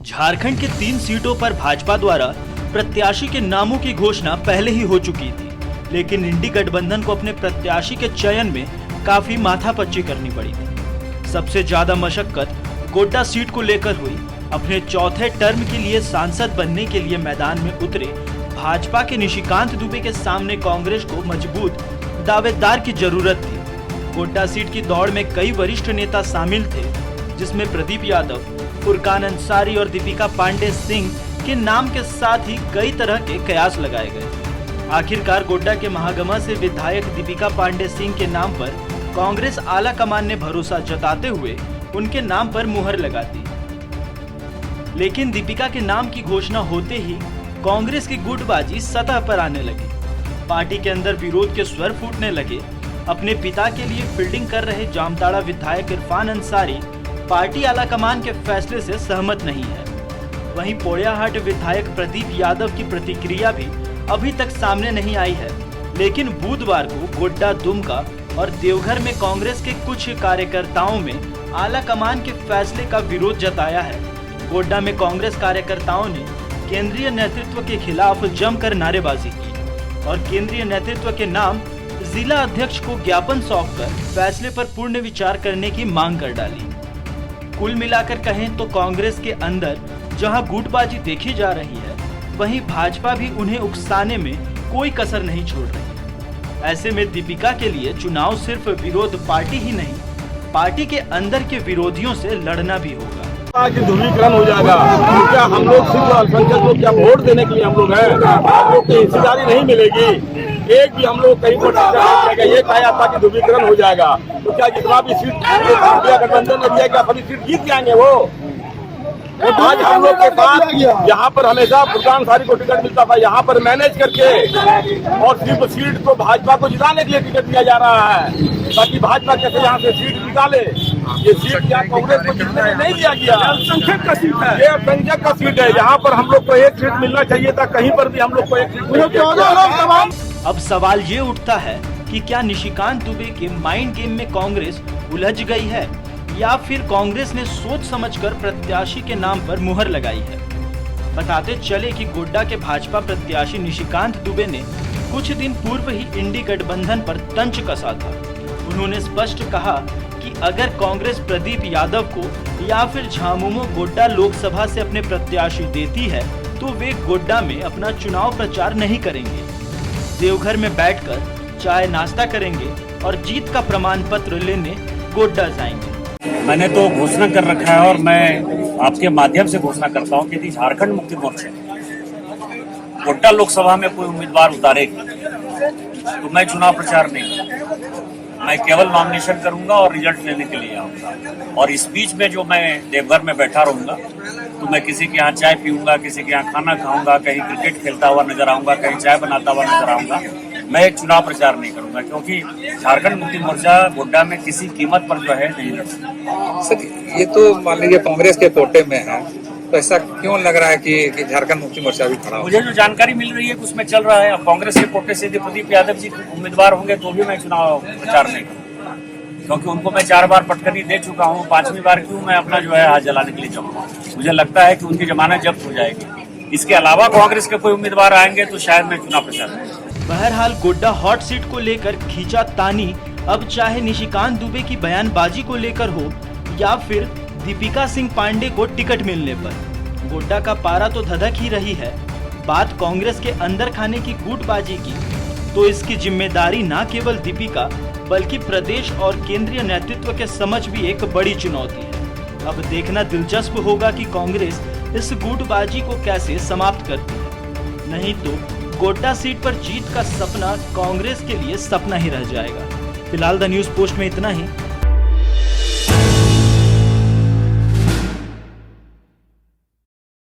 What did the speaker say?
झारखंड के 3 सीटों पर भाजपा द्वारा प्रत्याशी के नामों की घोषणा पहले ही हो चुकी थी, लेकिन इंडी गठबंधन को अपने प्रत्याशी के चयन में काफी माथापच्ची करनी पड़ी थी। सबसे ज्यादा मशक्कत गोड्डा सीट को लेकर हुई। अपने चौथे टर्म के लिए सांसद बनने के लिए मैदान में उतरे भाजपा के निशिकांत दुबे के सामने कांग्रेस को मजबूत दावेदार की जरूरत थी। गोड्डा सीट की दौड़ में कई वरिष्ठ नेता शामिल थे, जिसमें प्रदीप यादव, फुरकान अंसारी और दीपिका पांडे सिंह के नाम के साथ ही कई तरह के कयास लगाए गए। आखिरकार गोड्डा के महागमा से विधायक दीपिका पांडे सिंह के नाम पर कांग्रेस आला कमान ने भरोसा जताते हुए उनके नाम पर मुहर लगा दी। लेकिन दीपिका के नाम की घोषणा होते ही कांग्रेस की गुटबाजी सतह पर आने लगी। पार्टी के अंदर विरोध के स्वर फूटने लगे। अपने पिता के लिए फील्डिंग कर रहे जामताड़ा विधायक इरफान अंसारी पार्टी आलाकमान के फैसले से सहमत नहीं है। वहीं पोड़ियाहाट विधायक प्रदीप यादव की प्रतिक्रिया भी अभी तक सामने नहीं आई है, लेकिन बुधवार को गोड्डा, दुमका और देवघर में कांग्रेस के कुछ कार्यकर्ताओं में आलाकमान के फैसले का विरोध जताया है। गोड्डा में कांग्रेस कार्यकर्ताओं ने केंद्रीय नेतृत्व के खिलाफ जमकर नारेबाजी की और केंद्रीय नेतृत्व के नाम जिला अध्यक्ष को ज्ञापन सौंपकर फैसले पर पूर्ण विचार करने की मांग कर डाली। कुल मिलाकर कहें तो कांग्रेस के अंदर जहां गुटबाजी देखी जा रही है, वहीं भाजपा भी उन्हें उकसाने में कोई कसर नहीं छोड़ रही। ऐसे में दीपिका के लिए चुनाव सिर्फ विरोध पार्टी ही नहीं, पार्टी के अंदर के विरोधियों से लड़ना भी होगा। ध्रुवीकरण हो जाएगा। क्या हम लोग सिर्फ अल्पसंख्यक लोग क्या वोट देने के लिए हम लोग हैं? हम लोग की हिस्सेदारी नहीं मिलेगी। एक भी हम लोग कहीं वोट ये कहा था कि ध्रुवीकरण हो जाएगा, तो क्या जितना भी सीट गठबंधन में दिया सभी सीट जीत जाएंगे वो? आज हम लोग के पास यहाँ पर हमेशा फुरकान अंसारी को टिकट मिलता था, यहाँ पर मैनेज करके और सिर्फ सीट को भाजपा को जिताने के लिए टिकट दिया जा रहा है, ताकि भाजपा कैसे यहाँ से सीट निकाले। ये सीट क्या कांग्रेस को जीतने में नहीं दिया गया, अल्पसंख्यक का सीट है, ये अल्पसंख्यक का सीट है। यहाँ पर हम लोग को एक सीट मिलना चाहिए था, कहीं पर भी हम लोग को एक सीट। अब सवाल ये उठता है कि क्या निशिकांत दुबे के माइंड गेम में कांग्रेस उलझ गई है या फिर कांग्रेस ने सोच समझकर प्रत्याशी के नाम पर मुहर लगाई है। बताते चले कि गोड्डा के भाजपा प्रत्याशी निशिकांत दुबे ने कुछ दिन पूर्व ही इंडी गठबंधन पर तंज कसा था। उन्होंने स्पष्ट कहा कि अगर कांग्रेस प्रदीप यादव को या फिर झामुमो गोड्डा लोकसभा से अपने प्रत्याशी देती है तो वे गोड्डा में अपना चुनाव प्रचार नहीं करेंगे, देवघर में बैठकर चाय नाश्ता करेंगे और जीत का प्रमाण पत्र लेने गोड्डा जाएंगे। मैंने तो घोषणा कर रखा है और मैं आपके माध्यम से घोषणा करता हूं कि यदि झारखंड मुक्ति मोर्चा गोड्डा लोकसभा में कोई उम्मीदवार उतारेगी तो मैं चुनाव प्रचार नहीं करूंगा। मैं केवल नॉमिनेशन करूंगा और रिजल्ट लेने के लिए आऊंगा। और इस बीच में जो मैं देवघर में बैठा रहूंगा तो मैं किसी के यहाँ चाय पीऊंगा, किसी के यहाँ खाना खाऊंगा, कहीं क्रिकेट खेलता हुआ नजर आऊंगा, कहीं चाय बनाता हुआ नजर आऊंगा। मैं एक चुनाव प्रचार नहीं करूंगा, क्योंकि झारखंड मुक्ति मोर्चा गोड्डा में किसी कीमत पर जो है नहीं लड़ सकता। सर, ये तो मान लीजिए कांग्रेस के कोटे में है, तो ऐसा क्यों लग रहा है कि झारखंड मुक्ति मोर्चा भी खड़ा हो? मुझे जो जानकारी मिल रही है कि उसमें चल रहा है। अब कांग्रेस के कोटे से यदि प्रदीप यादव जी उम्मीदवार होंगे तो भी मैं चुनाव प्रचार नहीं करूंगा, क्योंकि उनको मैं 4 बार पटकनी दे चुका हूँ। 5वीं बार क्यों मैं अपना जो है हाथ जलाने के लिए जाऊंगा? मुझे लगता है कि उनकी जमानत जब्त हो जाएगी। इसके अलावा कांग्रेस के कोई उम्मीदवार आएंगे तो शायद मैं चुनाव प्रचार नहीं। बहरहाल गोड्डा हॉट सीट को लेकर खींचातानी अब चाहे निशिकांत दुबे की बयानबाजी को लेकर हो या फिर दीपिका सिंह पांडे को टिकट मिलने पर, गोड्डा का पारा तो धधक ही रही है। बात कांग्रेस के अंदर खाने की गुटबाजी की तो इसकी जिम्मेदारी न केवल दीपिका बल्कि प्रदेश और केंद्रीय नेतृत्व के समझ भी एक बड़ी चुनौती है। अब देखना दिलचस्प होगा कि कांग्रेस इस गुटबाजी को कैसे समाप्त करती है। नहीं तो गोड्डा सीट पर जीत का सपना कांग्रेस के लिए सपना ही रह जाएगा। फिलहाल द न्यूज़ पोस्ट में इतना ही।